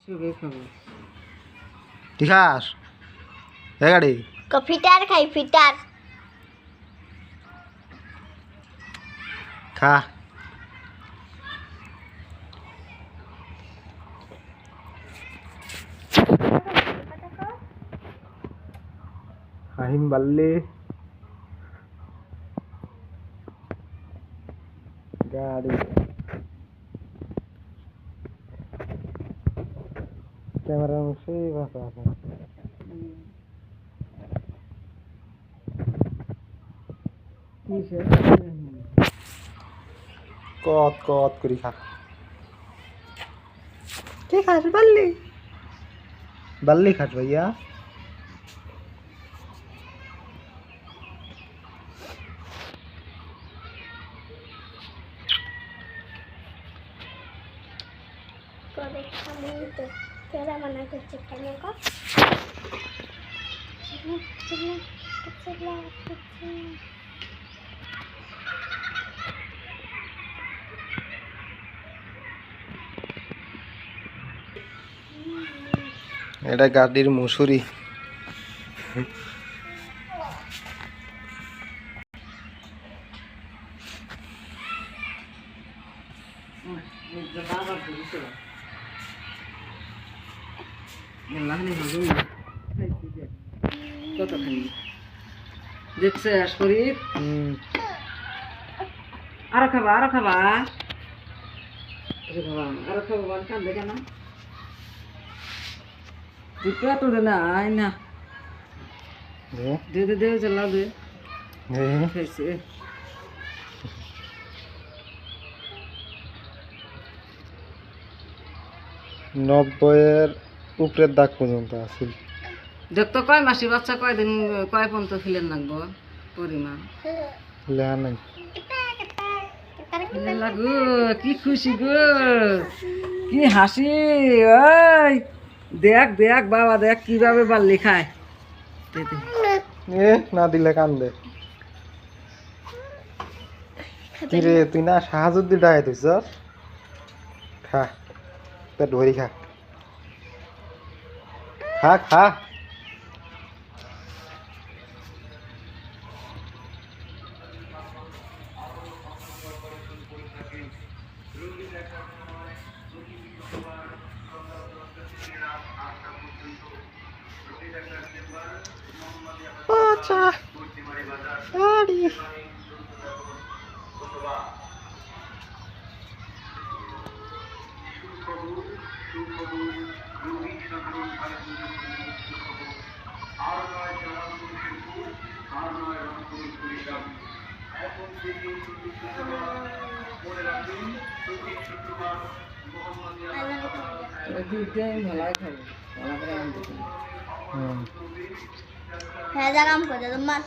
ঠিক আছে এ গাড়ি ফিটার খাই ফিটার খা আহিম বাল্লি গাড়ি ক্যামেরা সেই ভাষা আছে কত কত করি খা কে খাস বাল্লি বাল্লি খাস ভাইয়া করে খালি তো কেরা বানা করছে খালি কো এটা গাড়ির মুসুরি দেখছে শরীর আরো খাবা আরো খাবা আরো খাবা কান্দে কেন দিপা তো দে না আই না দে দে দে চলা দে খাইছে 90 উপরের দাগ পর্যন্ত আছে দেখতো কয় মাসি বাচ্চা কয়দিন কয় পর্যন্ত খিলেন লাগবো পরিমাণ লেহা নাই খিলেন লাগো কি খুশি গো কি হাসি ওই দেখ দেখ বাবা দেখ কিভাবে বাল্লি খায় এ না দিলে কান্দে কিরে তুই না শাহজুদ্দি ডায়ে তুই স্যার খা পেট ভরি খা খা খা আচ্ছা গাড়ি ভালাই খাবো ভালো করে আনতে হ্যাঁ যা কাম করে তোমার